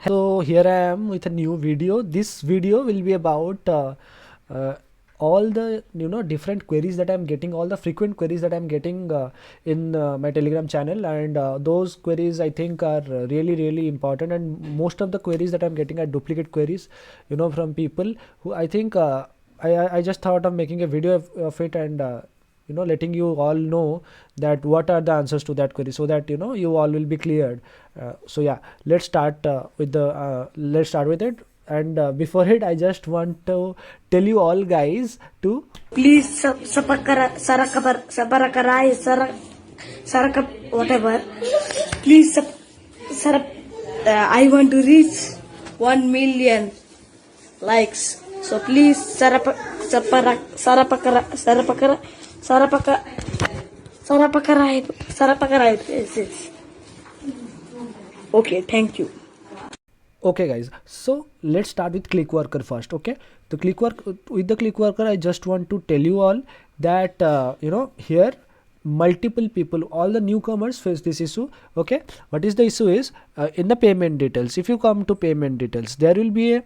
So here I am with a new video. This video will be about uh, all the different queries that I'm getting, all the frequent queries that I'm getting in my Telegram channel, and those queries I think are really important. And most of the queries that I'm getting are duplicate queries, from people who I think I just thought of making a video of it, and letting you all know that what are the answers to that query, so that you all will be cleared. So yeah, let's start with it. And before it, I just want to tell you all guys to please sabarakarai sarakap whatever. Please I want to reach 1 million likes. So please sarapakarai. Yes. Okay, thank you. Okay guys, so let's start with Clickworker first. Okay, the Clickworker, I just want to tell you all that here multiple people, all the newcomers face this issue. Okay, what is the issue is, in the payment details, if you come to payment details, there will be a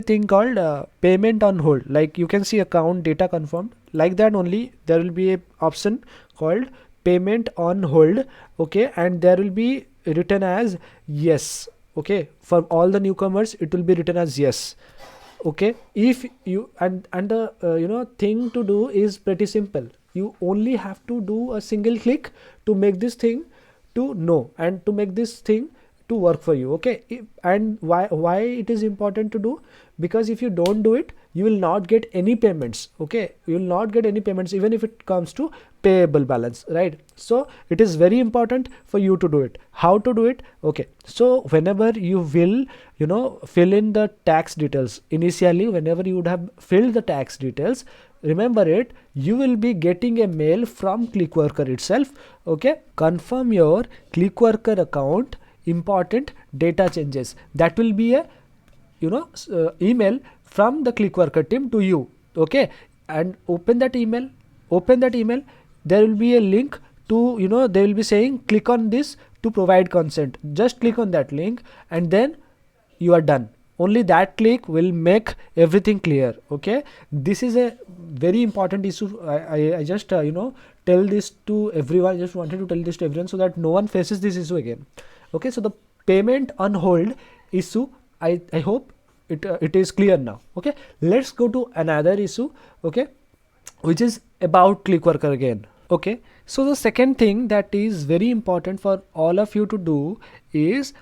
thing called payment on hold. Like you can see account data confirmed, like that only there will be a option called payment on hold. Okay, and there will be written as yes. Okay, for all the newcomers it will be written as yes. Okay, if you and the thing to do is pretty simple. You only have to do a single click to make this thing to know, and to make this thing to work for you. Okay, and why it is important to do, because if you don't do it, you will not get any payments. Okay, you will not get any payments even if it comes to payable balance, right? So it is very important for you to do it. How to do it? Okay, so whenever you will fill in the tax details, initially whenever you would have filled the tax details, remember it, you will be getting a mail from Clickworker itself. Okay, confirm your Clickworker account, important data changes. That will be a email from the Clickworker team to you. Okay, and open that email. There will be a link to, they will be saying click on this to provide consent. Just click on that link and then you are done. Only that click will make everything clear. Okay, this is a very important issue. I just tell this to everyone. I just wanted to tell this to everyone so that no one faces this issue again. Okay, so the payment on hold issue, I hope it is clear now. Okay, let's go to another issue. Okay, which is about Clickworker again. Okay, so the second thing that is very important for all of you to do is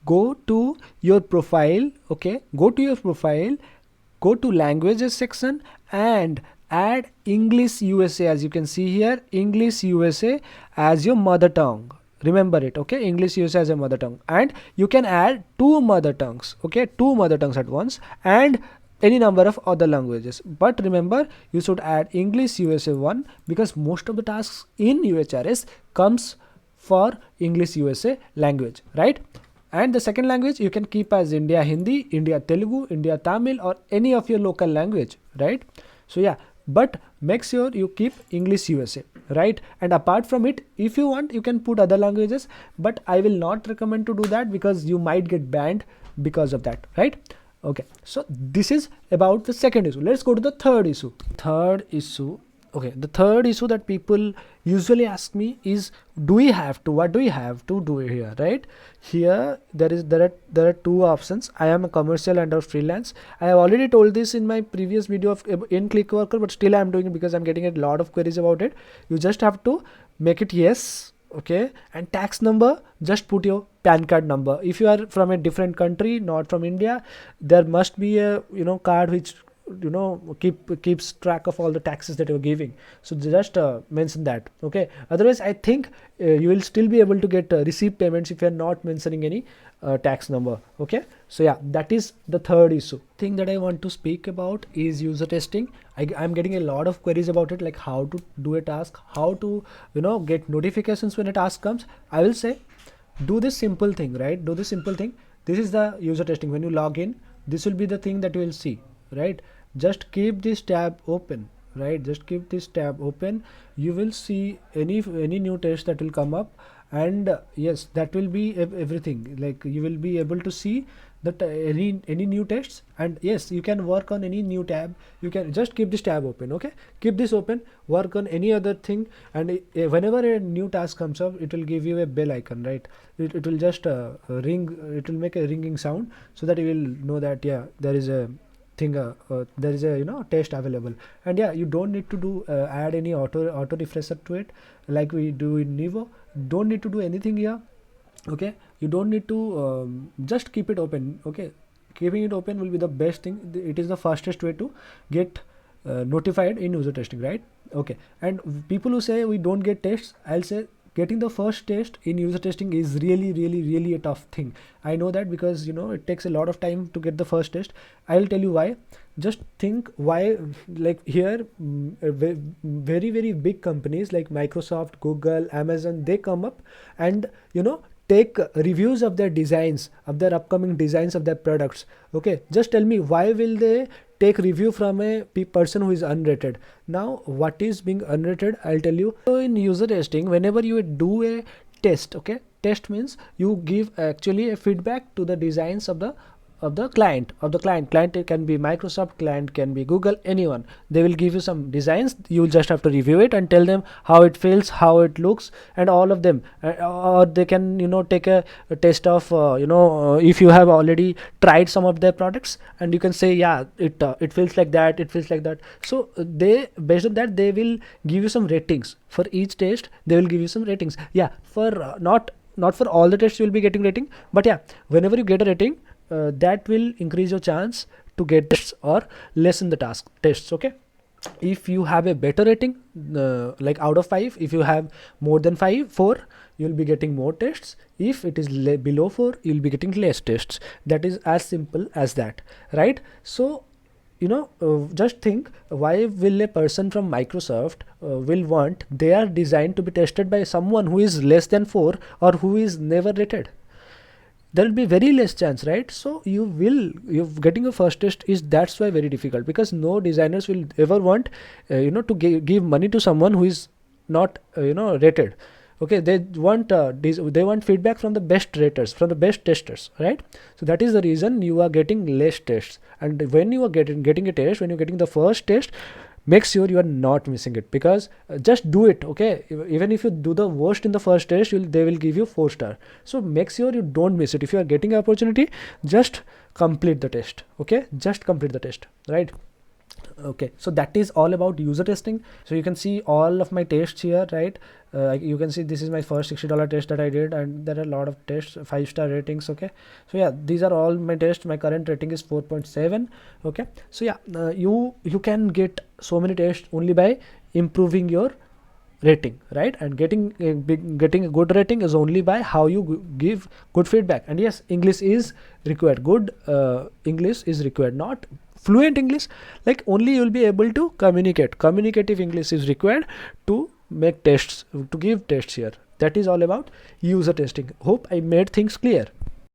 go to your profile. Okay, go to languages section and add English USA. As you can see here, English USA as your mother tongue. Remember it. Okay, English USA as a mother tongue, and you can add two mother tongues. Okay, two mother tongues at once, and any number of other languages. But remember, you should add English USA 1, because most of the tasks in UHRS comes for English USA language, right? And the second language you can keep as India Hindi, India Telugu, India Tamil, or any of your local language, right? So yeah, but make sure you keep English USA, right? And apart from it, if you want, you can put other languages, but I will not recommend to do that because you might get banned because of that, right? Okay, so this is about the second issue. Let's go to the third issue. Okay, the third issue that people usually ask me is, what do we have to do here, right? Here there are two options. I am a commercial and a freelance. I have already told this in my previous video in Clickworker, but still I am doing it because I'm getting a lot of queries about it. You just have to make it yes. Okay, and tax number, just put your PAN card number. If you are from a different country, not from India, there must be a card which keeps track of all the taxes that you're giving. So just mention that. Okay, otherwise I think you will still be able to get receive payments if you're not mentioning any tax number. Okay, so yeah, that is the third issue. Thing that I want to speak about is user testing. I'm getting a lot of queries about it, like how to do a task, how to get notifications when a task comes. I will say, do this simple thing, right? Do this simple thing. This is the user testing. When you log in, this will be the thing that you will see, right? Just keep this tab open, right? Just keep this tab open. You will see any new test that will come up, and yes, that will be everything. Like you will be able to see that any new tests, and yes, you can work on any new tab. You can just keep this tab open, okay, keep this open, work on any other thing, and whenever a new task comes up, it will give you a bell icon, right? It will just ring, it will make a ringing sound, so that you will know that yeah, there is a thing, there is a test available. And yeah, you don't need to do add any auto refresher to it like we do in Neevo. Don't need to do anything here, okay. You don't need to just keep it open, okay. Keeping it open will be the best thing. It is the fastest way to get notified in user testing, right? Okay. And people who say we don't get tests, I'll say getting the first test in user testing is really a tough thing. I know that, because it takes a lot of time to get the first test. I'll tell you why. Just think why. Like here, very big companies like Microsoft, Google, Amazon, they come up and take reviews of their designs, of their upcoming designs of their products. Okay, just tell me, why will they take review from a person who is unrated? Now what is being unrated, I'll tell you. So in user testing, whenever you do a test, okay, test means you give actually a feedback to the designs of the client. It can be Microsoft, client can be Google, anyone. They will give you some designs, you'll just have to review it and tell them how it feels, how it looks, and all of them. Or they can take a test of if you have already tried some of their products, and you can say yeah, it feels like that, it feels like that. So they, based on that, they will give you some ratings. For each test they will give you some ratings. Yeah, for not for all the tests you will be getting rating, but yeah, whenever you get a rating, that will increase your chance to get tests or lessen the task tests, okay. If you have a better rating, like out of 5, if you have more than 4, you'll be getting more tests. If it is below 4, you'll be getting less tests. That is as simple as that, right? So just think, why will a person from Microsoft will want their design to be tested by someone who is less than 4 or who is never rated? There will be very less chance, right? So you getting a first test is, that's why, very difficult, because no designers will ever want to give money to someone who is not rated. Okay, they want they want feedback from the best raters, from the best testers, right? So that is the reason you are getting less tests. And when you are getting a test, when you're getting the first test, make sure you are not missing it, because just do it, okay. Even if you do the worst in the first test, they will give you 4 star. So make sure you don't miss it. If you are getting an opportunity, just complete the test, okay, just complete the test, right? Okay, so that is all about user testing. So you can see all of my tests here, right? You can see this is my first $60 test that I did, and there are a lot of tests, 5-star ratings, okay. So yeah, these are all my tests. My current rating is 4.7, okay. So yeah, you can get so many tests only by improving your rating, right? And getting a good rating is only by how you give good feedback. And yes, English is required. Good English is required, not fluent English. Like, only you'll be able to communicate. Communicative English is required to make tests, to give tests here. That is all about user testing. Hope I made things clear.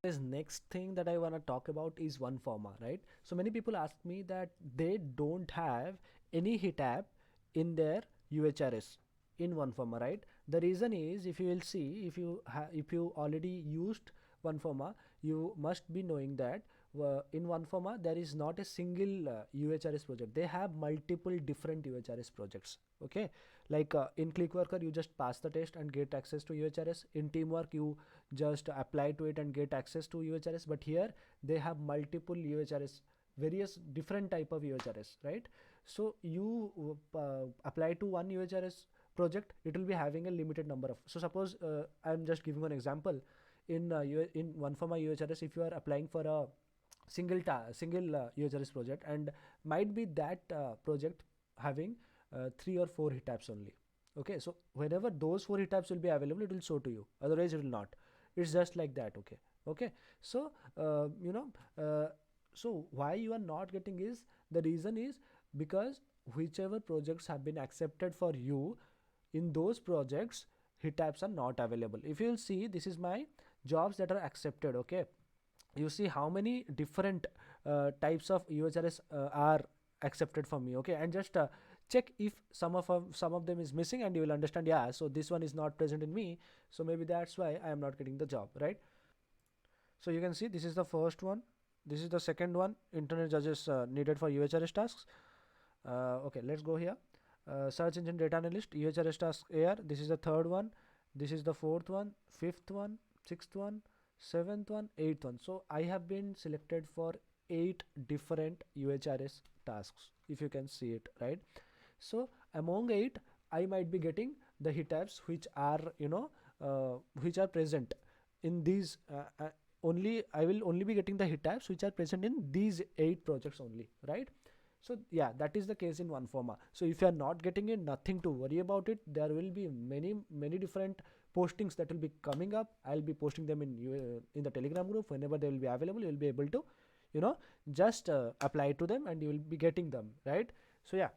This next thing that I want to talk about is Oneforma, right? So many people ask me that they don't have any hit app in their UHRS in Oneforma, right? The reason is, if you will see, if you already used Oneforma, you must be knowing that in Oneforma there is not a single UHRS project. They have multiple different UHRS projects, okay. Like in Clickworker, you just pass the test and get access to UHRS. In Teamwork, you just apply to it and get access to UHRS. But here they have multiple UHRS, various different type of UHRS, right? So you apply to one UHRS project, it will be having a limited number of. So suppose I'm just giving an example. In Oneforma UHRS, if you are applying for a single UHRS project, and might be that project having 3 or 4 hit apps only, okay. So whenever those 4 hit apps will be available, it will show to you, otherwise it will not. It's just like that, okay. So so why you are not getting is, the reason is because whichever projects have been accepted for you, in those projects hit apps are not available. If you'll see, this is my jobs that are accepted, okay. You see how many different types of UHRS are accepted for me, okay. And just check if some of them is missing, and you will understand, yeah, so this one is not present in me, so maybe that's why I am not getting the job, right? So you can see this is the first one, this is the second one, internet judges needed for UHRS tasks. Okay, let's go here. Search engine data analyst, UHRS task AR, this is the third one, this is the fourth one, fifth one, sixth one, seventh one, eighth one. So I have been selected for 8 different UHRS tasks, if you can see it, right? So among 8, I might be getting the hit tabs which are, which are present in these only. I will only be getting the hit tabs which are present in these 8 projects only, right? So yeah, that is the case in Oneforma. So if you are not getting it, nothing to worry about it. There will be many different postings that will be coming up. I'll be posting them in the Telegram group. Whenever they will be available, you will be able to, just apply to them, and you will be getting them, right? So yeah,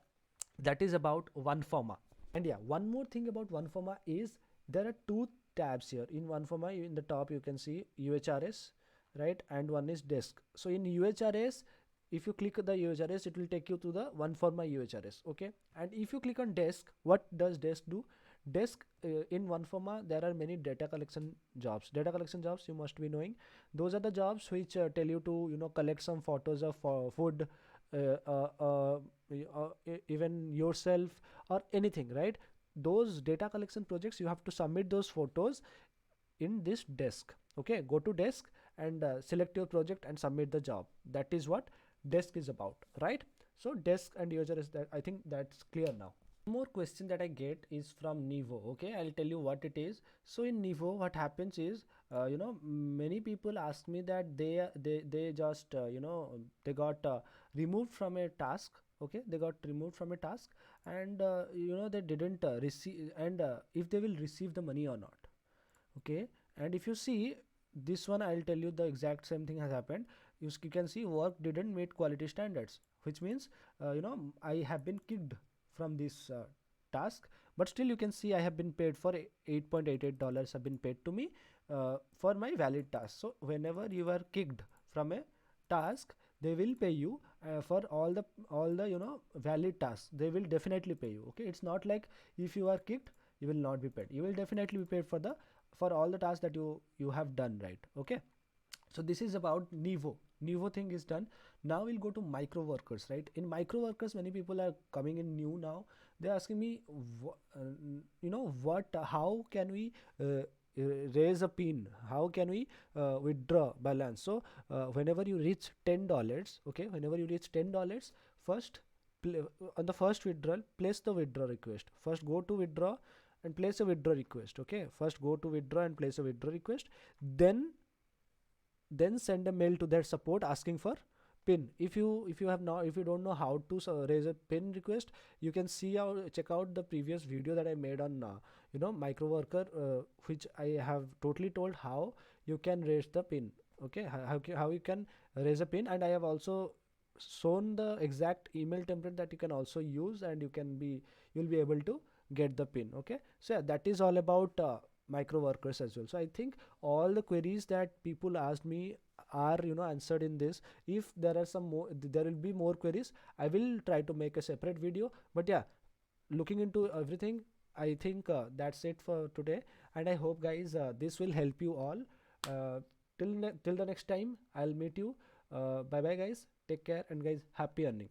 that is about Oneforma. And yeah, one more thing about Oneforma is there are 2 tabs here in Oneforma. In the top you can see UHRS, right, and one is desk. So in UHRS, if you click the UHRS, it will take you to the Oneforma UHRS, okay? And if you click on desk, what does desk do? Desk in Oneforma, there are many data collection jobs. Data collection jobs, you must be knowing, those are the jobs which tell you to collect some photos of food, even yourself or anything, right? Those data collection projects, you have to submit those photos in this desk. Okay, go to desk and select your project and submit the job. That is what desk is about, right? So desk and user is that, I think that's clear now. One more question that I get is from Neevo. Okay, I'll tell you what it is. So in Neevo, what happens is, many people ask me that they just they got removed from a task. Okay, they got removed from a task, and they didn't receive, and if they will receive the money or not. Okay, and if you see this one, I'll tell you the exact same thing has happened. You can see work didn't meet quality standards, which means I have been kicked from this task, but still you can see I have been paid for $8.88 have been paid to me for my valid task. So whenever you are kicked from a task, they will pay you for all the valid tasks. They will definitely pay you. Okay, it's not like if you are kicked you will not be paid. You will definitely be paid for all the tasks that you have done, right? Okay, so this is about Neevo thing is done. Now we'll go to Microworkers, right? In Microworkers, many people are coming in new now. They're asking me how can we raise a pin, how can we withdraw balance? So whenever you reach $10, okay, whenever you reach $10, first on the first withdrawal, place the withdraw request. First go to withdraw and place a withdraw request. Okay, first go to withdraw and place a withdraw request, then send a mail to their support asking for pin. If you don't know how to raise a pin request, you can check out the previous video that I made on Microworker, which I have totally told how you can raise the pin. Okay, how you can raise a pin, and I have also shown the exact email template that you can also use, and you'll be able to get the pin. Okay, so yeah, that is all about Microworkers as well. So I think all the queries that people asked me are answered in this. If there are some more, there will be more queries, I will try to make a separate video. But yeah, looking into everything, I think that's it for today, and I hope guys this will help you all. Till the next time, I'll meet you. Bye bye guys, take care, and guys, happy earning.